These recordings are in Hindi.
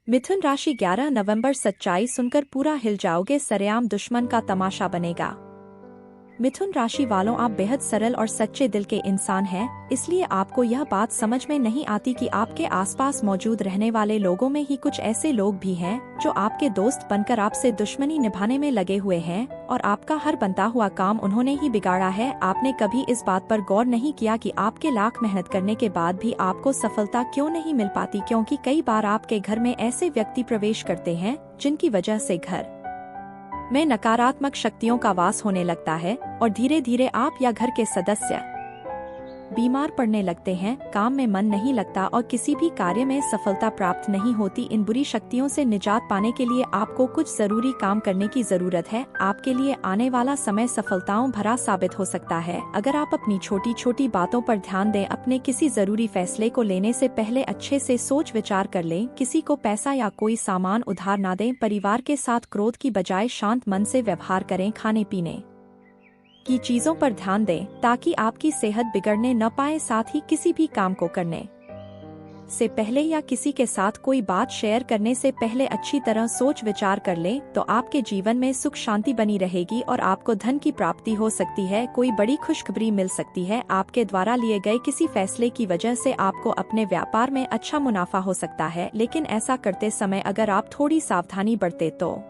मिथुन राशि 11 नवंबर। सच्चाई सुनकर पूरा हिल जाओगे, सरेआम दुश्मन का तमाशा बनेगा। मिथुन राशि वालों, आप बेहद सरल और सच्चे दिल के इंसान हैं, इसलिए आपको यह बात समझ में नहीं आती कि आपके आसपास मौजूद रहने वाले लोगों में ही कुछ ऐसे लोग भी हैं जो आपके दोस्त बनकर आपसे दुश्मनी निभाने में लगे हुए हैं और आपका हर बनता हुआ काम उन्होंने ही बिगाड़ा है। आपने कभी इस बात पर गौर नहीं किया कि आपके लाख मेहनत करने के बाद भी आपको सफलता क्यों नहीं मिल पाती, क्योंकि कई बार आपके घर में ऐसे व्यक्ति प्रवेश करते हैं जिनकी वजह से घर में नकारात्मक शक्तियों का वास होने लगता है और धीरे धीरे आप या घर के सदस्य बीमार पड़ने लगते हैं, काम में मन नहीं लगता और किसी भी कार्य में सफलता प्राप्त नहीं होती। इन बुरी शक्तियों से निजात पाने के लिए आपको कुछ जरूरी काम करने की जरूरत है। आपके लिए आने वाला समय सफलताओं भरा साबित हो सकता है अगर आप अपनी छोटी छोटी बातों पर ध्यान दें। अपने किसी जरूरी फैसले को लेने से पहले अच्छे से सोच विचार कर लें। किसी को पैसा या कोई सामान उधार ना दें। परिवार के साथ क्रोध की बजाय शांत मन से व्यवहार करें। खाने पीने की चीजों पर ध्यान दें ताकि आपकी सेहत बिगड़ने न पाए। साथ ही किसी भी काम को करने से पहले या किसी के साथ कोई बात शेयर करने से पहले अच्छी तरह सोच विचार कर लें, तो आपके जीवन में सुख शांति बनी रहेगी और आपको धन की प्राप्ति हो सकती है। कोई बड़ी खुशखबरी मिल सकती है। आपके द्वारा लिए गए किसी फैसले की वजह से आपको अपने व्यापार में अच्छा मुनाफा हो सकता है, लेकिन ऐसा करते समय अगर आप थोड़ी सावधानी बरते तो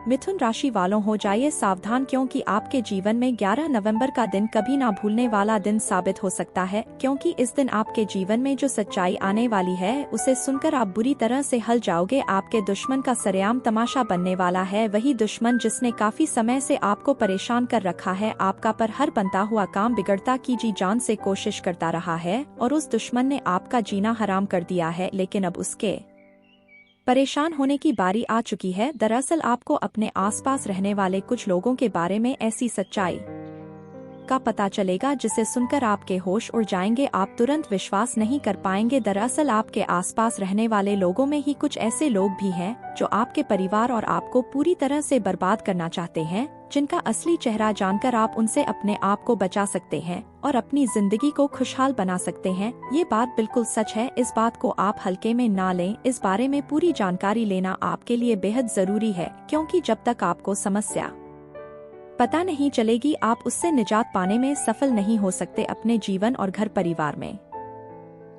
मिथुन राशि वालों हो जाइए सावधान, क्योंकि आपके जीवन में 11 नवंबर का दिन कभी ना भूलने वाला दिन साबित हो सकता है। क्योंकि इस दिन आपके जीवन में जो सच्चाई आने वाली है उसे सुनकर आप बुरी तरह से हल जाओगे। आपके दुश्मन का सरेआम तमाशा बनने वाला है, वही दुश्मन जिसने काफी समय से आपको परेशान कर रखा है। आपका पर हर बनता हुआ काम बिगड़ता की जी जान से कोशिश करता रहा है और उस दुश्मन ने आपका जीना हराम कर दिया है, लेकिन अब उसके परेशान होने की बारी आ चुकी है। दरअसल आपको अपने आसपास रहने वाले कुछ लोगों के बारे में ऐसी सच्चाई का पता चलेगा जिसे सुनकर आपके होश उड़ जाएंगे। आप तुरंत विश्वास नहीं कर पाएंगे। दरअसल आपके आसपास रहने वाले लोगों में ही कुछ ऐसे लोग भी हैं जो आपके परिवार और आपको पूरी तरह से बर्बाद करना चाहते हैं, जिनका असली चेहरा जानकर आप उनसे अपने आप को बचा सकते हैं और अपनी जिंदगी को खुशहाल बना सकते हैं। ये बात बिल्कुल सच है, इस बात को आप हल्के में ना लें। इस बारे में पूरी जानकारी लेना आपके लिए बेहद जरूरी है, क्योंकि जब तक आपको समस्या पता नहीं चलेगी आप उससे निजात पाने में सफल नहीं हो सकते। अपने जीवन और घर परिवार में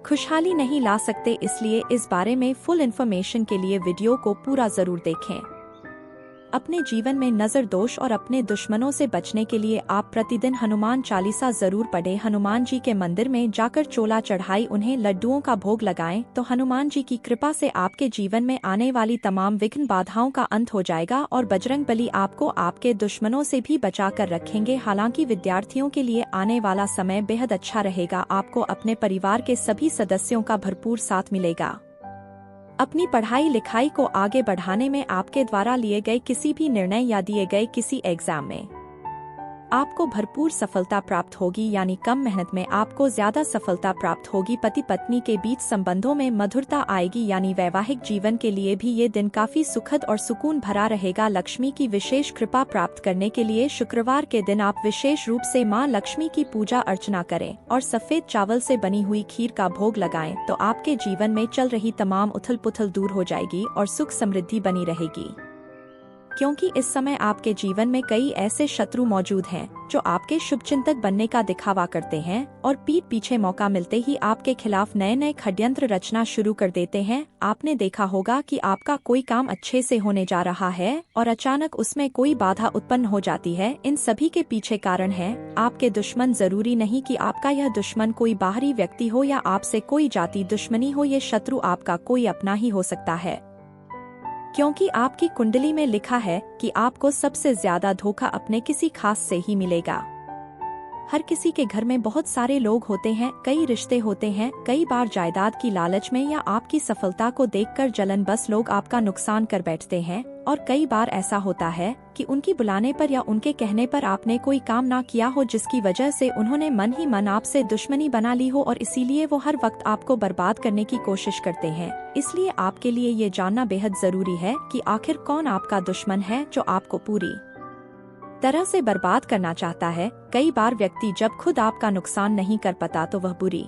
खुशहाली नहीं ला सकते। इसलिए इस बारे में फुल इन्फॉर्मेशन के लिए वीडियो को पूरा जरूर देखें। अपने जीवन में नजर दोष और अपने दुश्मनों से बचने के लिए आप प्रतिदिन हनुमान चालीसा जरूर पढ़ें। हनुमान जी के मंदिर में जाकर चोला चढ़ाई, उन्हें लड्डुओं का भोग लगाएं, तो हनुमान जी की कृपा से आपके जीवन में आने वाली तमाम विघ्न बाधाओं का अंत हो जाएगा और बजरंग बली आपको आपके दुश्मनों से भी बचा कर रखेंगे। हालांकि विद्यार्थियों के लिए आने वाला समय बेहद अच्छा रहेगा। आपको अपने परिवार के सभी सदस्यों का भरपूर साथ मिलेगा। अपनी पढ़ाई लिखाई को आगे बढ़ाने में आपके द्वारा लिए गए किसी भी निर्णय या दिए गए किसी एग्जाम में आपको भरपूर सफलता प्राप्त होगी, यानी कम मेहनत में आपको ज्यादा सफलता प्राप्त होगी। पति पत्नी के बीच संबंधों में मधुरता आएगी, यानी वैवाहिक जीवन के लिए भी ये दिन काफी सुखद और सुकून भरा रहेगा। लक्ष्मी की विशेष कृपा प्राप्त करने के लिए शुक्रवार के दिन आप विशेष रूप से मां लक्ष्मी की पूजा अर्चना करें और सफेद चावल से बनी हुई खीर का भोग लगाएं, तो आपके जीवन में चल रही तमाम उथल पुथल दूर हो जाएगी और सुख समृद्धि बनी रहेगी। क्योंकि इस समय आपके जीवन में कई ऐसे शत्रु मौजूद हैं जो आपके शुभचिंतक बनने का दिखावा करते हैं और पीठ पीछे मौका मिलते ही आपके खिलाफ नए नए षड्यंत्र रचना शुरू कर देते हैं। आपने देखा होगा कि आपका कोई काम अच्छे से होने जा रहा है और अचानक उसमें कोई बाधा उत्पन्न हो जाती है। इन सभी के पीछे कारण है आपके दुश्मन। जरूरी नहीं कि आपका यह दुश्मन कोई बाहरी व्यक्ति हो या आपसे कोई जाति दुश्मनी हो, ये शत्रु आपका कोई अपना ही हो सकता है, क्योंकि आपकी कुंडली में लिखा है कि आपको सबसे ज्यादा धोखा अपने किसी खास से ही मिलेगा। हर किसी के घर में बहुत सारे लोग होते हैं, कई रिश्ते होते हैं। कई बार जायदाद की लालच में या आपकी सफलता को देखकर जलनबस लोग आपका नुकसान कर बैठते हैं और कई बार ऐसा होता है कि उनकी बुलाने पर या उनके कहने पर आपने कोई काम ना किया हो, जिसकी वजह से उन्होंने मन ही मन आपसे दुश्मनी बना ली हो और इसीलिए वो हर वक्त आपको बर्बाद करने की कोशिश करते हैं। इसलिए आपके लिए ये जानना बेहद जरूरी है कि आखिर कौन आपका दुश्मन है जो आपको पूरी तरह से बर्बाद करना चाहता है। कई बार व्यक्ति जब खुद आपका नुकसान नहीं कर पाता तो वह बुरी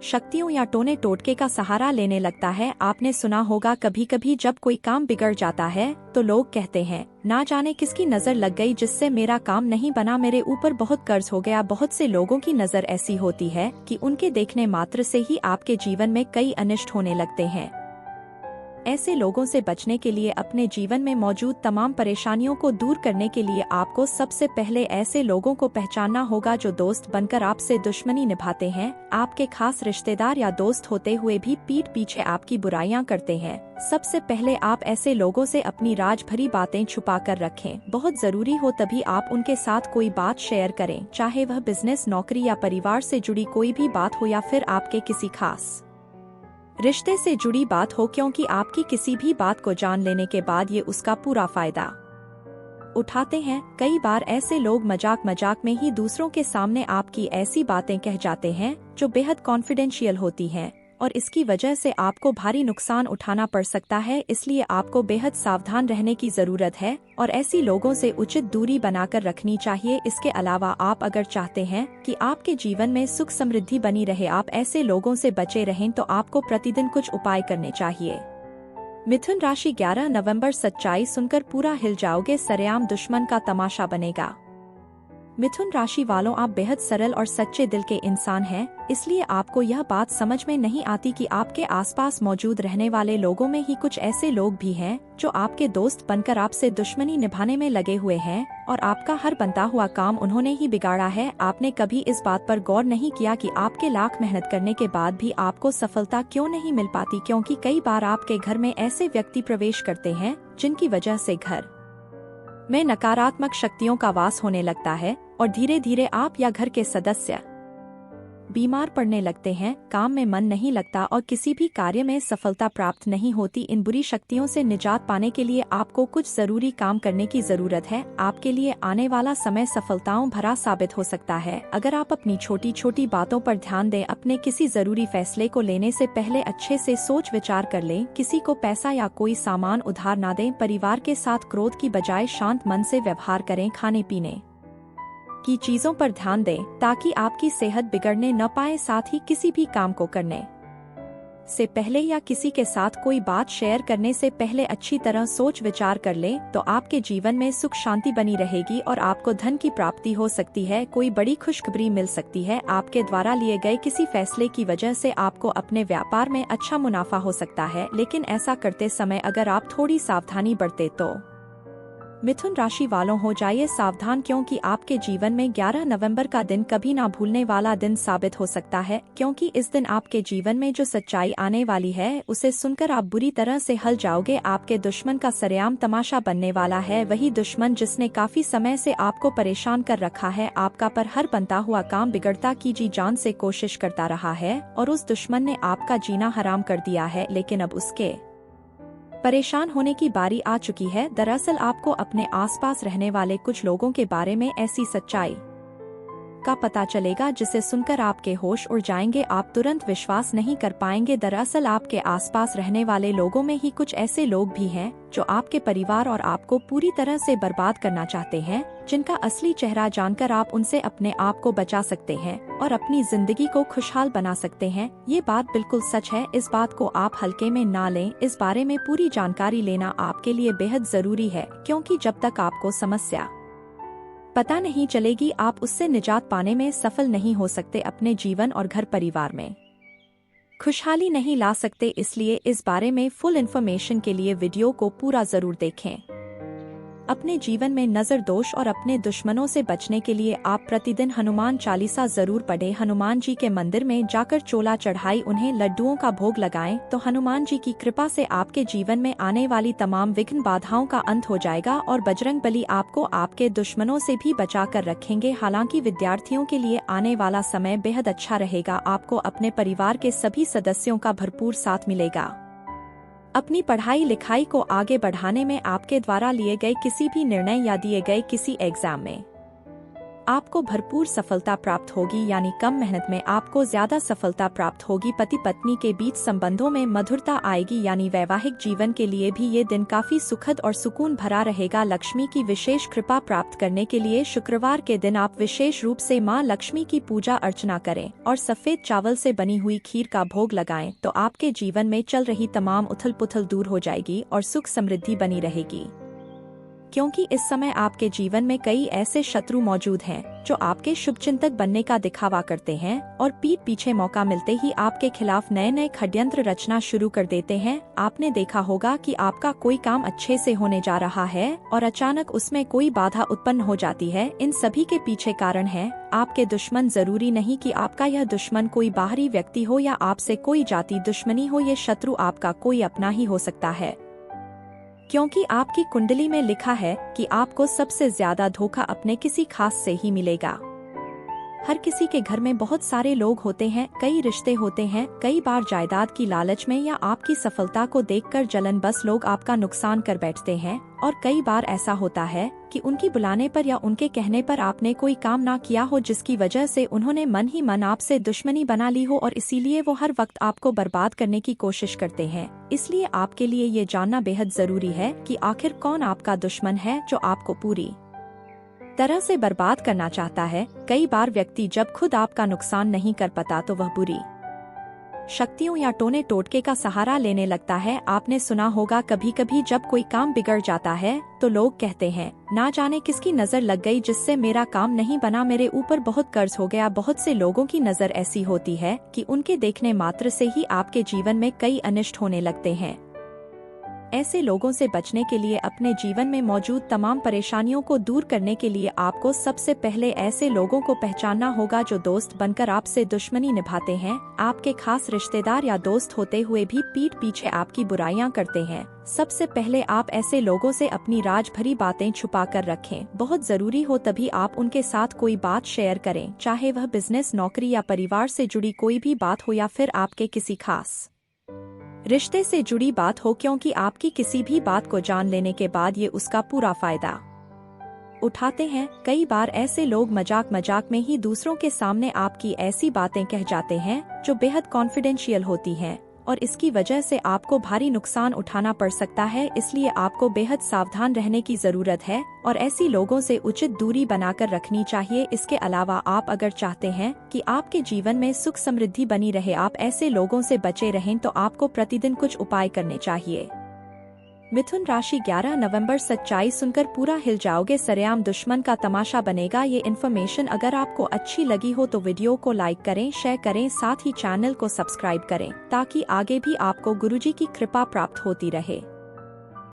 शक्तियों या टोने टोटके का सहारा लेने लगता है। आपने सुना होगा कभी कभी जब कोई काम बिगड़ जाता है तो लोग कहते हैं, ना जाने किसकी नजर लग गई जिससे मेरा काम नहीं बना, मेरे ऊपर बहुत कर्ज हो गया। बहुत से लोगों की नजर ऐसी होती है कि उनके देखने मात्र से ही आपके जीवन में कई अनिष्ट होने लगते हैं। ऐसे लोगों से बचने के लिए, अपने जीवन में मौजूद तमाम परेशानियों को दूर करने के लिए आपको सबसे पहले ऐसे लोगों को पहचानना होगा जो दोस्त बनकर आपसे दुश्मनी निभाते हैं। आपके खास रिश्तेदार या दोस्त होते हुए भी पीठ पीछे आपकी बुराइयां करते हैं। सबसे पहले आप ऐसे लोगों से अपनी राज भरी बातें छुपा कर रखें। बहुत जरूरी हो तभी आप उनके साथ कोई बात शेयर करें, चाहे वह बिजनेस, नौकरी या परिवार से जुड़ी कोई भी बात हो या फिर आपके किसी खास रिश्ते से जुड़ी बात हो, क्योंकि आपकी किसी भी बात को जान लेने के बाद ये उसका पूरा फायदा उठाते हैं। कई बार ऐसे लोग मजाक मजाक में ही दूसरों के सामने आपकी ऐसी बातें कह जाते हैं जो बेहद कॉन्फिडेंशियल होती हैं और इसकी वजह से आपको भारी नुकसान उठाना पड़ सकता है। इसलिए आपको बेहद सावधान रहने की जरूरत है और ऐसी लोगों से उचित दूरी बनाकर रखनी चाहिए। इसके अलावा आप अगर चाहते हैं कि आपके जीवन में सुख समृद्धि बनी रहे, आप ऐसे लोगों से बचे रहें, तो आपको प्रतिदिन कुछ उपाय करने चाहिए। मिथुन राशि 11 नवंबर। सच्चाई सुनकर पूरा हिल जाओगे, सरेआम दुश्मन का तमाशा बनेगा। मिथुन राशि वालों, आप बेहद सरल और सच्चे दिल के इंसान हैं, इसलिए आपको यह बात समझ में नहीं आती कि आपके आसपास मौजूद रहने वाले लोगों में ही कुछ ऐसे लोग भी हैं जो आपके दोस्त बनकर आपसे दुश्मनी निभाने में लगे हुए हैं और आपका हर बनता हुआ काम उन्होंने ही बिगाड़ा है। आपने कभी इस बात पर गौर नहीं किया कि आपके लाख मेहनत करने के बाद भी आपको सफलता क्यों नहीं मिल पाती, क्योंकि कई बार आपके घर में ऐसे व्यक्ति प्रवेश करते हैं जिनकी वजह से घर में नकारात्मक शक्तियों का वास होने लगता है और धीरे धीरे आप या घर के सदस्य बीमार पड़ने लगते हैं, काम में मन नहीं लगता और किसी भी कार्य में सफलता प्राप्त नहीं होती। इन बुरी शक्तियों से निजात पाने के लिए आपको कुछ जरूरी काम करने की जरूरत है। आपके लिए आने वाला समय सफलताओं भरा साबित हो सकता है अगर आप अपनी छोटी छोटी बातों पर ध्यान दें। अपने किसी जरूरी फैसले को लेने से पहले अच्छे से सोच विचार कर लें। किसी को पैसा या कोई सामान उधार ना दें। परिवार के साथ क्रोध की बजाय शांत मन से व्यवहार करें। खाने पीने की चीजों पर ध्यान दें ताकि आपकी सेहत बिगड़ने न पाए। साथ ही किसी भी काम को करने से पहले या किसी के साथ कोई बात शेयर करने से पहले अच्छी तरह सोच विचार कर लें, तो आपके जीवन में सुख शांति बनी रहेगी और आपको धन की प्राप्ति हो सकती है। कोई बड़ी खुशखबरी मिल सकती है। आपके द्वारा लिए गए किसी फैसले की वजह से आपको अपने व्यापार में अच्छा मुनाफा हो सकता है, लेकिन ऐसा करते समय अगर आप थोड़ी सावधानी बरते तो मिथुन राशि वालों हो जाइए सावधान, क्योंकि आपके जीवन में 11 नवंबर का दिन कभी ना भूलने वाला दिन साबित हो सकता है। क्योंकि इस दिन आपके जीवन में जो सच्चाई आने वाली है उसे सुनकर आप बुरी तरह से हिल जाओगे। आपके दुश्मन का सरेआम तमाशा बनने वाला है, वही दुश्मन जिसने काफी समय से आपको परेशान कर रखा है। आपका पर हर बनता हुआ काम बिगड़ता की जी जान से कोशिश करता रहा है और उस दुश्मन ने आपका जीना हराम कर दिया है, लेकिन अब उसके परेशान होने की बारी आ चुकी है। दरअसल आपको अपने आसपास रहने वाले कुछ लोगों के बारे में ऐसी सच्चाई का पता चलेगा जिसे सुनकर आपके होश उड़ जाएंगे। आप तुरंत विश्वास नहीं कर पाएंगे। दरअसल आपके आसपास रहने वाले लोगों में ही कुछ ऐसे लोग भी हैं जो आपके परिवार और आपको पूरी तरह से बर्बाद करना चाहते हैं, जिनका असली चेहरा जानकर आप उनसे अपने आप को बचा सकते हैं और अपनी जिंदगी को खुशहाल बना सकते हैं। ये बात बिल्कुल सच है, इस बात को आप हल्के में ना लें। इस बारे में पूरी जानकारी लेना आपके लिए बेहद जरूरी है, क्योंकि जब तक आपको समस्या पता नहीं चलेगी आप उससे निजात पाने में सफल नहीं हो सकते। अपने जीवन और घर परिवार में खुशहाली नहीं ला सकते। इसलिए इस बारे में फुल इन्फॉर्मेशन के लिए वीडियो को पूरा जरूर देखें। अपने जीवन में नजर दोष और अपने दुश्मनों से बचने के लिए आप प्रतिदिन हनुमान चालीसा जरूर पढ़ें। हनुमान जी के मंदिर में जाकर चोला चढ़ाई, उन्हें लड्डुओं का भोग लगाएं, तो हनुमान जी की कृपा से आपके जीवन में आने वाली तमाम विघ्न बाधाओं का अंत हो जाएगा और बजरंग बली आपको आपके दुश्मनों से भी बचा कर रखेंगे। हालांकि विद्यार्थियों के लिए आने वाला समय बेहद अच्छा रहेगा। आपको अपने परिवार के सभी सदस्यों का भरपूर साथ मिलेगा। अपनी पढ़ाई लिखाई को आगे बढ़ाने में आपके द्वारा लिए गए किसी भी निर्णय या दिए गए किसी एग्जाम में आपको भरपूर सफलता प्राप्त होगी, यानी कम मेहनत में आपको ज्यादा सफलता प्राप्त होगी। पति पत्नी के बीच संबंधों में मधुरता आएगी, यानी वैवाहिक जीवन के लिए भी ये दिन काफी सुखद और सुकून भरा रहेगा। लक्ष्मी की विशेष कृपा प्राप्त करने के लिए शुक्रवार के दिन आप विशेष रूप से मां लक्ष्मी की पूजा अर्चना करें और सफेद चावल से बनी हुई खीर का भोग लगाएं, तो आपके जीवन में चल रही तमाम उथल पुथल दूर हो जाएगी और सुख समृद्धि बनी रहेगी। क्योंकि इस समय आपके जीवन में कई ऐसे शत्रु मौजूद हैं जो आपके शुभचिंतक बनने का दिखावा करते हैं और पीठ पीछे मौका मिलते ही आपके खिलाफ नए नए षड्यंत्र रचना शुरू कर देते हैं। आपने देखा होगा कि आपका कोई काम अच्छे से होने जा रहा है और अचानक उसमें कोई बाधा उत्पन्न हो जाती है। इन सभी के पीछे कारण है आपके दुश्मन। जरूरी नहीं कि आपका यह दुश्मन कोई बाहरी व्यक्ति हो या आपसे कोई जाति दुश्मनी हो, ये शत्रु आपका कोई अपना ही हो सकता है, क्योंकि आपकी कुंडली में लिखा है कि आपको सबसे ज्यादा धोखा अपने किसी खास से ही मिलेगा। हर किसी के घर में बहुत सारे लोग होते हैं, कई रिश्ते होते हैं। कई बार जायदाद की लालच में या आपकी सफलता को देखकर जलनबस लोग आपका नुकसान कर बैठते हैं, और कई बार ऐसा होता है कि उनकी बुलाने पर या उनके कहने पर आपने कोई काम ना किया हो, जिसकी वजह से उन्होंने मन ही मन आपसे दुश्मनी बना ली हो और इसीलिए वो हर वक्त आपको बर्बाद करने की कोशिश करते हैं। इसलिए आपके लिए ये जानना बेहद जरूरी है कि आखिर कौन आपका दुश्मन है जो आपको पूरी तरह से बर्बाद करना चाहता है। कई बार व्यक्ति जब खुद आपका नुकसान नहीं कर पाता तो वह बुरी शक्तियों या टोने टोटके का सहारा लेने लगता है। आपने सुना होगा कभी कभी जब कोई काम बिगड़ जाता है तो लोग कहते हैं, ना जाने किसकी नजर लग गई जिससे मेरा काम नहीं बना, मेरे ऊपर बहुत कर्ज हो गया। बहुत से लोगों की नजर ऐसी होती है कि उनके देखने मात्र से ही आपके जीवन में कई अनिष्ट होने लगते हैं। ऐसे लोगों से बचने के लिए अपने जीवन में मौजूद तमाम परेशानियों को दूर करने के लिए आपको सबसे पहले ऐसे लोगों को पहचानना होगा जो दोस्त बनकर आपसे दुश्मनी निभाते हैं। आपके खास रिश्तेदार या दोस्त होते हुए भी पीठ पीछे आपकी बुराइयां करते हैं। सबसे पहले आप ऐसे लोगों से अपनी राज भरी बातें छुपा कर रखें। बहुत जरूरी हो तभी आप उनके साथ कोई बात शेयर करें, चाहे वह बिजनेस, नौकरी या परिवार से जुड़ी कोई भी बात हो या फिर आपके किसी खास रिश्ते से जुड़ी बात हो, क्योंकि आपकी किसी भी बात को जान लेने के बाद ये उसका पूरा फायदा उठाते हैं। कई बार ऐसे लोग मजाक मजाक में ही दूसरों के सामने आपकी ऐसी बातें कह जाते हैं जो बेहद कॉन्फिडेंशियल होती हैं और इसकी वजह से आपको भारी नुकसान उठाना पड़ सकता है। इसलिए आपको बेहद सावधान रहने की जरूरत है और ऐसी लोगों से उचित दूरी बनाकर रखनी चाहिए। इसके अलावा आप अगर चाहते हैं कि आपके जीवन में सुख समृद्धि बनी रहे, आप ऐसे लोगों से बचे रहें, तो आपको प्रतिदिन कुछ उपाय करने चाहिए। मिथुन राशि 11 नवंबर। सच्चाई सुनकर पूरा हिल जाओगे, सरेआम दुश्मन का तमाशा बनेगा। ये इन्फॉर्मेशन अगर आपको अच्छी लगी हो तो वीडियो को लाइक करें, शेयर करें, साथ ही चैनल को सब्सक्राइब करें ताकि आगे भी आपको गुरुजी की कृपा प्राप्त होती रहे।